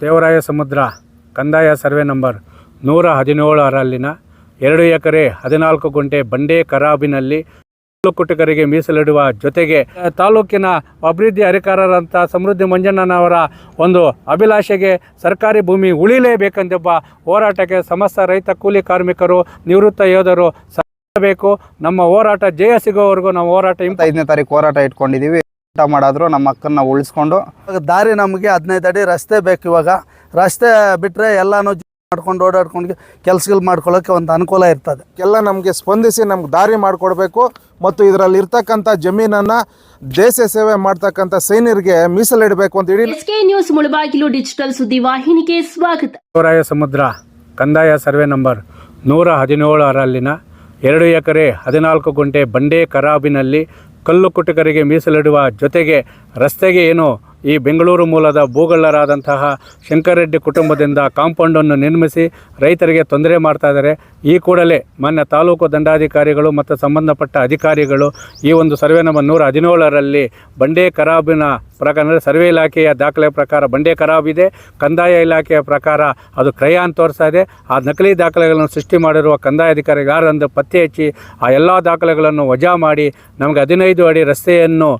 ದೇವರಾಯ ಸಮುದ್ರ ಕಂದಾಯ survey number 117ರಲ್ಲಿನ 2 ಎಕರೆ 14 ಗುಂಟೆ ಬಂಡೆ ಕರಾಬಿನಲ್ಲಿ ಕುಟುಕರಿಗೆ ಮೀಸಲಿಡುವ ಜೊತೆಗೆ ತಾಲೂಕಿನ ಅಭಿವೃದ್ಧಿ ಅಧಿಕಾರರಂಥ ಸಮೃದ್ಧಿ ಮಂಜಣ್ಣನವರ ಒಂದು ಅಭಿಲಾಷೆಗೆ ಸರ್ಕಾರಿ ಭೂಮಿ ಉಳಿಲೇಬೇಕೆಂದೆಂಬ ಹೋರಾಟಕ್ಕೆ ಸಮಸ್ತ ರೈತ ಕೂಲಿ ಕಾರ್ಮಿಕರು ನಿವೃತ್ತ ಯೋಧರು ಬೇಕು. ನಮ್ಮ ಹೋರಾಟ ಜಯ ಸಿಗೋವರೆಗೂ ನಾವು ಹೋರಾಟ 5ನೇ ತಾರೀಕು ಹೋರಾಟ ಇಟ್ಕೊಂಡಿದ್ದೀವಿ. ಮಾಡಾದ್ರು ನಮ್ಮ ಅಕ್ಕನ್ನ ಉಳಿಸ್ಕೊಂಡು ದಾರಿ ನಮಗೆ 15 ಅಡಿ ರಸ್ತೆ ಬೇಕು. ಇವಾಗ ರಸ್ತೆ ಬಿಟ್ಟರೆ ಎಲ್ಲನೂ ಮಾಡ್ಕೊಂಡು ಓಡಾಡ್ಕೊಂಡು ಕೆಲಸಗಳು ಮಾಡ್ಕೊಳ್ಳೋಕ್ಕೆ ಒಂದು ಅನುಕೂಲ ಇರ್ತದೆ. ಎಲ್ಲ ನಮಗೆ ಸ್ಪಂದಿಸಿ ನಮ್ಗೆ ದಾರಿ ಮಾಡಿಕೊಡ್ಬೇಕು ಮತ್ತು ಇದರಲ್ಲಿ ಇರ್ತಕ್ಕಂಥ ಜಮೀನನ್ನು ದೇಶ ಸೇವೆ ಮಾಡ್ತಕ್ಕಂಥ ಸೈನಿಕರಿಗೆ ಮೀಸಲಿಡಬೇಕು ಅಂತ ಹೇಳಿ SK ನ್ಯೂಸ್ ಮುಳಬಾಗಿಲು ಡಿಜಿಟಲ್ ಸುದ್ದಿವಾಹಿನಿಗೆ ಸ್ವಾಗತ. ದೇವರಾಯ ಸಮುದ್ರ ಕಂದಾಯ ಸರ್ವೆ ನಂಬರ್ 117ರಲ್ಲಿನ 2 ಎಕರೆ 14 ಗುಂಟೆ ಬಂಡೆ ಕರಾಬಿನಲ್ಲಿ ಕಲ್ಲು ಕುಟುಕರಿಗೆ ಮೀಸಲಿಡುವ ಜೊತೆಗೆ ರಸ್ತೆಗೆ ಏನು ಈ ಬೆಂಗಳೂರು ಮೂಲದ ಭೂಗಳ್ಳರಾದಂತಹ ಶಂಕರರೆಡ್ಡಿ ಕುಟುಂಬದಿಂದ ಕಾಂಪೌಂಡನ್ನು ನಿರ್ಮಿಸಿ ರೈತರಿಗೆ ತೊಂದರೆ ಮಾಡ್ತಾ ಇದ್ದಾರೆ. ಈ ಕೂಡಲೇ ಮಾನ್ಯ ತಾಲೂಕು ದಂಡಾಧಿಕಾರಿಗಳು ಮತ್ತು ಸಂಬಂಧಪಟ್ಟ ಅಧಿಕಾರಿಗಳು ಈ ಒಂದು ಸರ್ವೆ ನಂಬರ್ 117ರಲ್ಲಿ ಬಂಡೆ ಕರಾಬಿನ ಪ್ರಕಾರ ಸರ್ವೆ ಇಲಾಖೆಯ ದಾಖಲೆ ಪ್ರಕಾರ ಬಂಡೆ ಕರಾಬಿದೆ, ಕಂದಾಯ ಇಲಾಖೆಯ ಪ್ರಕಾರ ಅದು ಕ್ರಯ ಅಂತ ತೋರಿಸ್ತಾ ಇದೆ. ಆ ನಕಲಿ ದಾಖಲೆಗಳನ್ನು ಸೃಷ್ಟಿ ಮಾಡಿರುವ ಕಂದಾಯ ಅಧಿಕಾರಿಗಳು ಯಾರೆಂದು ಪತ್ತೆ ಹಚ್ಚಿ ಆ ಎಲ್ಲ ದಾಖಲೆಗಳನ್ನು ವಜಾ ಮಾಡಿ ನಮಗೆ 15 ಅಡಿ ರಸ್ತೆಯನ್ನು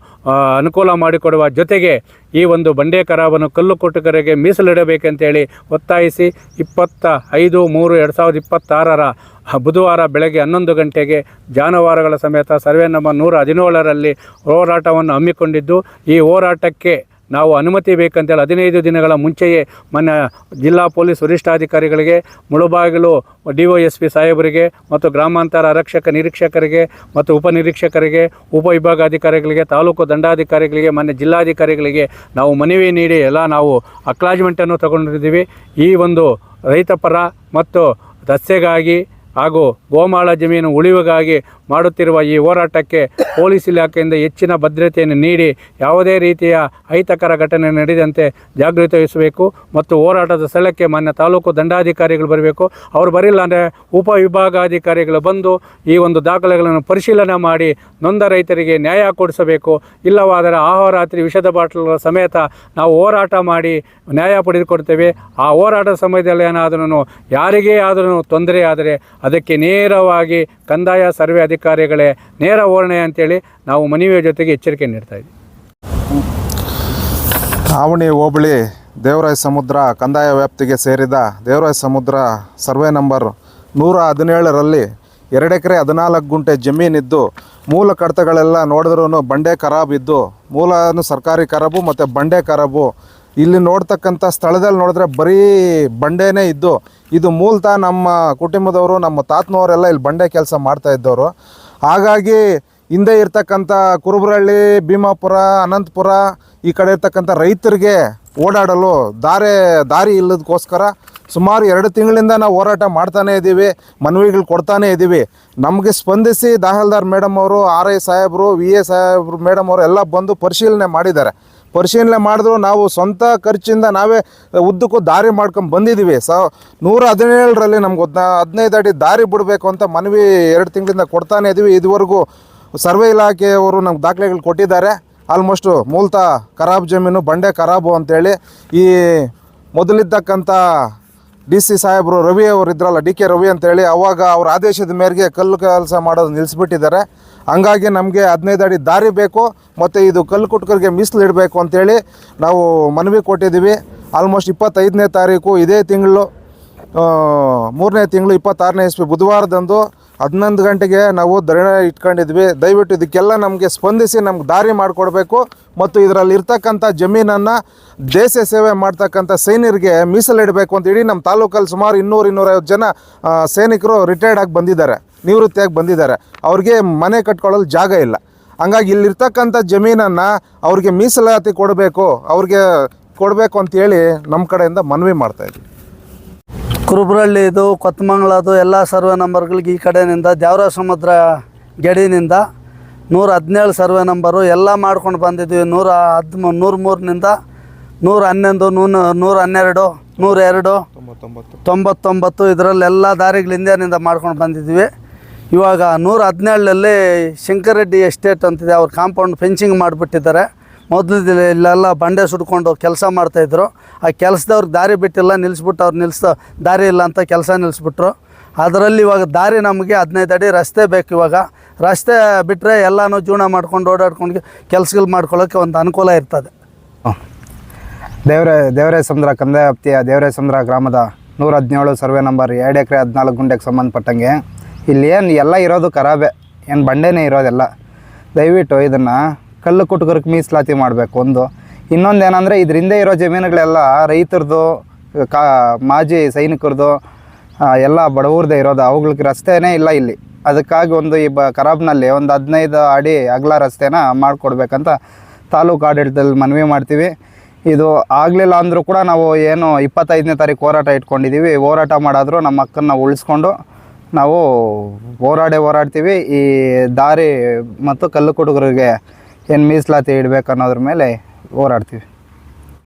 ಅನುಕೂಲ ಮಾಡಿಕೊಡುವ ಜೊತೆಗೆ ಈ ಒಂದು ಬಂಡೆ ಕರಾಬನ್ನು ಕಲ್ಲು ಕುಟುಕರಿಗೆ ಮೀಸಲಿಡಬೇಕಂತೇಳಿ ಒತ್ತಾಯಿಸಿ 25/3/2026 ಬುಧವಾರ ಬೆಳಗ್ಗೆ 11 ಗಂಟೆಗೆ ಜಾನುವಾರುಗಳ ಸಮೇತ ಸರ್ವೆ ನಂಬರ್ 117ರಲ್ಲಿ ಹೋರಾಟವನ್ನು ಹಮ್ಮಿಕೊಂಡಿದ್ದು, ಈ ಹೋರಾಟಕ್ಕೆ ನಾವು ಅನುಮತಿ ಬೇಕಂತೇಳಿ 15 ದಿನಗಳ ಮುಂಚೆಯೇ ಮಾನ್ಯ ಜಿಲ್ಲಾ ಪೊಲೀಸ್ ವರಿಷ್ಠಾಧಿಕಾರಿಗಳಿಗೆ, ಮುಳಬಾಗಿಲು DOSP ಸಾಹೇಬರಿಗೆ ಮತ್ತು ಗ್ರಾಮಾಂತರ ಆರಕ್ಷಕ ನಿರೀಕ್ಷಕರಿಗೆ ಮತ್ತು ಉಪನಿರೀಕ್ಷಕರಿಗೆ, ಉಪವಿಭಾಗಾಧಿಕಾರಿಗಳಿಗೆ, ತಾಲೂಕು ದಂಡಾಧಿಕಾರಿಗಳಿಗೆ, ಮಾನ್ಯ ಜಿಲ್ಲಾಧಿಕಾರಿಗಳಿಗೆ ನಾವು ಮನವಿ ನೀಡಿ ಎಲ್ಲ ನಾವು ಅಕ್ಲಾಜ್ಮೆಂಟನ್ನು ತಗೊಂಡಿದ್ದೀವಿ. ಈ ಒಂದು ರೈತಪರ ಮತ್ತು ದಸ್ತೆಗಾಗಿ ಹಾಗೂ ಗೋಮಾಳ ಜಮೀನು ಉಳಿವಿಗಾಗಿ ಮಾಡುತ್ತಿರುವ ಈ ಹೋರಾಟಕ್ಕೆ ಪೊಲೀಸ್ ಇಲಾಖೆಯಿಂದ ಹೆಚ್ಚಿನ ಭದ್ರತೆಯನ್ನು ನೀಡಿ ಯಾವುದೇ ರೀತಿಯ ಅಹಿತಕರ ಘಟನೆ ನಡೆದಂತೆ ಜಾಗೃತಿ ವಹಿಸಬೇಕು ಮತ್ತು ಹೋರಾಟದ ಸ್ಥಳಕ್ಕೆ ಮಾನ್ಯ ತಾಲೂಕು ದಂಡಾಧಿಕಾರಿಗಳು ಬರಬೇಕು. ಅವರು ಬರಿಲ್ಲ ಅಂದರೆ ಉಪವಿಭಾಗಾಧಿಕಾರಿಗಳು ಬಂದು ಈ ಒಂದು ದಾಖಲೆಗಳನ್ನು ಪರಿಶೀಲನೆ ಮಾಡಿ ನೊಂದ ರೈತರಿಗೆ ನ್ಯಾಯ ಕೊಡಿಸಬೇಕು. ಇಲ್ಲವಾದರೆ ಆಹೋರಾತ್ರಿ ವಿಷದ ಬಾಟಲ್ ಸಮೇತ ನಾವು ಹೋರಾಟ ಮಾಡಿ ನ್ಯಾಯ ಪಡೆದುಕೊಡ್ತೇವೆ. ಆ ಹೋರಾಟದ ಸಮಯದಲ್ಲಿ ಏನಾದರೂ ಯಾರಿಗೇ ಆದರೂ ತೊಂದರೆ ಆದರೆ ಅದಕ್ಕೆ ನೇರವಾಗಿ ಕಂದಾಯ ಸರ್ವೆ ಅಧಿಕಾರಿಗಳೇ ನೇರ ಹೊಣೆ ಅಂತೇಳಿ ನಾವು ಮನವಿಯ ಜೊತೆಗೆ ಎಚ್ಚರಿಕೆ ನೀಡ್ತಾ ಇದ್ದೀವಿ. ಆವಣಿ ಹೋಬಳಿ ದೇವರಾಯ ಸಮುದ್ರ ಕಂದಾಯ ವ್ಯಾಪ್ತಿಗೆ ಸೇರಿದ ದೇವರಾಯ ಸಮುದ್ರ ಸರ್ವೆ ನಂಬರ್ 117ರಲ್ಲಿ 2 ಎಕರೆ 14 ಗುಂಟೆ ಜಮೀನಿದ್ದು ಮೂಲ ಕಡತಗಳೆಲ್ಲ ನೋಡಿದ್ರೂ ಬಂಡೆ ಖರಾಬಿದ್ದು, ಮೂಲನು ಸರ್ಕಾರಿ ಖರಾಬು ಮತ್ತು ಬಂಡೆ ಖರಾಬು. ಇಲ್ಲಿ ನೋಡ್ತಕ್ಕಂಥ ಸ್ಥಳದಲ್ಲಿ ನೋಡಿದ್ರೆ ಬರೀ ಬಂಡೆನೇ ಇದ್ದು, ಇದು ಮೂಲತಃ ನಮ್ಮ ಕುಟುಂಬದವರು, ನಮ್ಮ ತಾತನವರೆಲ್ಲ ಇಲ್ಲಿ ಬಂಡೆ ಕೆಲಸ ಮಾಡ್ತಾ ಇದ್ದವರು. ಹಾಗಾಗಿ ಹಿಂದೆ ಇರ್ತಕ್ಕಂಥ ಕುರುಬರಹಳ್ಳಿ, ಭೀಮಾಪುರ, ಅನಂತಪುರ ಈ ಕಡೆ ಇರ್ತಕ್ಕಂಥ ರೈತರಿಗೆ ಓಡಾಡಲು ದಾರಿ ಇಲ್ಲದಕ್ಕೋಸ್ಕರ ಸುಮಾರು 2 ತಿಂಗಳಿಂದ ನಾವು ಹೋರಾಟ ಮಾಡ್ತಾನೇ ಇದ್ದೀವಿ, ಮನವಿಗಳು ಕೊಡ್ತಾನೇ ಇದ್ದೀವಿ. ನಮಗೆ ಸ್ಪಂದಿಸಿ ದಾಹಲ್ದಾರ್ ಮೇಡಮ್ ಅವರು, RI ಸಾಹೇಬರು, VA ಸಾಹೇಬರು ಮೇಡಮ್ ಅವರು ಎಲ್ಲ ಬಂದು ಪರಿಶೀಲನೆ ಮಾಡಿದ್ದಾರೆ. ಪರಿಶೀಲನೆ ಮಾಡಿದ್ರು ನಾವು ಸ್ವಂತ ಖರ್ಚಿಂದ ನಾವೇ ಉದ್ದಕ್ಕೂ ದಾರಿ ಮಾಡ್ಕೊಂಡು ಬಂದಿದ್ದೀವಿ. 117ರಲ್ಲಿ ನಮ್ಗೆ 15 ಅಡಿ ದಾರಿ ಬಿಡಬೇಕು ಅಂತ ಮನವಿ 2 ತಿಂಗಳಿಂದ ಕೊಡ್ತಾನೆ ಇದ್ದೀವಿ. ಇದುವರೆಗೂ ಸರ್ವೆ ಇಲಾಖೆಯವರು ನಮ್ಗೆ ದಾಖಲೆಗಳು ಕೊಟ್ಟಿದ್ದಾರೆ. ಆಲ್ಮೋಸ್ಟು ಮೂಲತಃ ಖರಾಬ್ ಜಮೀನು ಬಂಡೆ ಖರಾಬು ಅಂತೇಳಿ ಈ ಮೊದಲಿದ್ದಕ್ಕಂಥ DC ಸಾಹೇಬರು ರವಿ ಅವರು ಇದ್ರಲ್ಲ, DK ರವಿ ಅಂತೇಳಿ, ಅವಾಗ ಅವ್ರ ಆದೇಶದ ಮೇರೆಗೆ ಕಲ್ಲು ಕೆಲಸ ಮಾಡೋದು ನಿಲ್ಲಿಸ್ಬಿಟ್ಟಿದ್ದಾರೆ. ಹಂಗಾಗಿ ನಮಗೆ 15 ಅಡಿ ದಾರಿ ಬೇಕು ಮತ್ತು ಇದು ಕಲ್ಲು ಕುಟುಕರಿಗೆ ಮೀಸಲಿಡಬೇಕು ಅಂತೇಳಿ ನಾವು ಮನವಿ ಕೊಟ್ಟಿದ್ದೀವಿ. ಆಲ್ಮೋಸ್ಟ್ 25ನೇ ತಾರೀಕು ಇದೇ ತಿಂಗಳು 3ನೇ ತಿಂಗಳು 26ನೇ ಇಸ್ವಿ ಬುಧವಾರದಂದು 11 ಗಂಟೆಗೆ ನಾವು ಧರಣಿ ಇಟ್ಕೊಂಡಿದ್ವಿ. ದಯವಿಟ್ಟು ಇದಕ್ಕೆಲ್ಲ ನಮಗೆ ಸ್ಪಂದಿಸಿ ನಮ್ಗೆ ದಾರಿ ಮಾಡಿಕೊಡ್ಬೇಕು ಮತ್ತು ಇದರಲ್ಲಿ ಇರ್ತಕ್ಕಂಥ ಜಮೀನನ್ನು ದೇಶ ಸೇವೆ ಮಾಡ್ತಕ್ಕಂಥ ಸೈನಿಕರಿಗೆ ಮೀಸಲಿಡಬೇಕು ಅಂತ ಹೇಳಿ ನಮ್ಮ ತಾಲೂಕಲ್ಲಿ ಸುಮಾರು 200-250 ಜನ ಸೈನಿಕರು ರಿಟೈರ್ಡ್ ಆಗಿ ಬಂದಿದ್ದಾರೆ, ನಿವೃತ್ತಿಯಾಗಿ ಬಂದಿದ್ದಾರೆ. ಅವ್ರಿಗೆ ಮನೆ ಕಟ್ಕೊಳ್ಳಲು ಜಾಗ ಇಲ್ಲ. ಹಂಗಾಗಿ ಇಲ್ಲಿರ್ತಕ್ಕಂಥ ಜಮೀನನ್ನು ಅವ್ರಿಗೆ ಮೀಸಲಾತಿ ಕೊಡಬೇಕು ಅಂತೇಳಿ ನಮ್ಮ ಕಡೆಯಿಂದ ಮನವಿ ಮಾಡ್ತಾಯಿದ್ವಿ. ಕುರುಬರಹಳ್ಳಿ ಇದು ಕೊತ್ತಮಂಗ್ಲದು ಎಲ್ಲ ಸರ್ವೆ ನಂಬರ್ಗಳಿಗೆ ಈ ಕಡೆಯಿಂದ ದೇವರಾಯ ಸಮುದ್ರ ಗಡಿನಿಂದ 117 ಸರ್ವೆ ನಂಬರು ಎಲ್ಲ ಮಾಡ್ಕೊಂಡು ಬಂದಿದ್ವಿ. 103ನಿಂದ 111, 112, 102, 99 ಇದರಲ್ಲೆಲ್ಲ ದಾರಿಗಳು ಇಂಡಿಯಾನಿಂದ ಮಾಡ್ಕೊಂಡು ಬಂದಿದ್ವಿ. ಇವಾಗ 117ರಲ್ಲಿ ಶಂಕರರೆಡ್ಡಿ ಎಸ್ಟೇಟ್ ಅಂತಿದೆ, ಅವ್ರ ಕಾಂಪೌಂಡ್ ಫೆನ್ಸಿಂಗ್ ಮಾಡಿಬಿಟ್ಟಿದ್ದಾರೆ. ಮೊದಲು ಇಲ್ಲೆಲ್ಲ ಬಂಡೆ ಸುಟ್ಕೊಂಡು ಕೆಲಸ ಮಾಡ್ತಾಯಿದ್ರು. ಆ ಕೆಲಸದವ್ರಿಗೆ ದಾರಿ ಬಿಟ್ಟಿಲ್ಲ, ನಿಲ್ಲಿಸ್ಬಿಟ್ಟು ಅವ್ರು ದಾರಿ ಇಲ್ಲ ಅಂತ ಕೆಲಸ ನಿಲ್ಲಿಸ್ಬಿಟ್ರು. ಅದರಲ್ಲಿ ಇವಾಗ ದಾರಿ ನಮಗೆ 15 ಅಡಿ ರಸ್ತೆ ಬೇಕು. ಇವಾಗ ರಸ್ತೆ ಬಿಟ್ಟರೆ ಎಲ್ಲನೂ ಜೀವನ ಮಾಡ್ಕೊಂಡು ಓಡಾಡ್ಕೊಂಡು ಕೆಲಸಗಳು ಮಾಡ್ಕೊಳ್ಳೋಕ್ಕೆ ಒಂದು ಅನುಕೂಲ ಇರ್ತದೆ. ದೇವರಾಯ ಸಮುದ್ರ ಕಂದಾಯ ವ್ಯಾಪ್ತಿಯ ದೇವರಾಯ ಸಮುದ್ರ ಗ್ರಾಮದ 117 ಸರ್ವೆ ನಂಬರ್ 2 ಎಕರೆ 14 ಗುಂಟೆಗೆ ಸಂಬಂಧಪಟ್ಟಂಗೆ ಇಲ್ಲಿ ಏನು ಎಲ್ಲ ಇರೋದು ಖರಾಬೆ, ಏನು ಬಂಡೆನೇ ಇರೋದೆಲ್ಲ. ದಯವಿಟ್ಟು ಇದನ್ನು ಕಲ್ಲು ಕುಟುಕರಿಗೆ ಮೀಸಲಾತಿ ಮಾಡಬೇಕು. ಇನ್ನೊಂದು ಏನಂದರೆ ಇದರಿಂದ ಇರೋ ಜಮೀನುಗಳೆಲ್ಲ ರೈತರದು, ಮಾಜಿ ಸೈನಿಕರದು, ಎಲ್ಲ ಬಡವ್ರದ್ದೇ ಇರೋದು. ಅವುಗಳಿಗೆ ರಸ್ತೆನೇ ಇಲ್ಲ ಇಲ್ಲಿ. ಅದಕ್ಕಾಗಿ ಈ ಖರಾಬ್ನಲ್ಲಿ ಒಂದು 15 ಅಡಿ ಅಗಲ ರಸ್ತೆನ ಮಾಡಿಕೊಡ್ಬೇಕಂತ ತಾಲೂಕು ಆಡಳಿತದಲ್ಲಿ ಮನವಿ ಮಾಡ್ತೀವಿ. ಇದು ಆಗಲಿಲ್ಲ ಅಂದರೂ ಕೂಡ ನಾವು 25ನೇ ತಾರೀಕು ಹೋರಾಟ ಇಟ್ಕೊಂಡಿದ್ದೀವಿ. ಹೋರಾಟ ಮಾಡಾದರೂ ನಮ್ಮ ಹಕ್ಕನ್ನು ಉಳಿಸ್ಕೊಂಡು ನಾವು ಹೋರಾಡ್ತೀವಿ. ಈ ದಾರಿ ಮತ್ತು ಕಲ್ಲು ಕುಟುಕರಿಗೆ ಏನು ಮೀಸಲಾತಿ ಇಡಬೇಕು ಅನ್ನೋದ್ರ ಮೇಲೆ ಹೋರಾಡ್ತೀವಿ.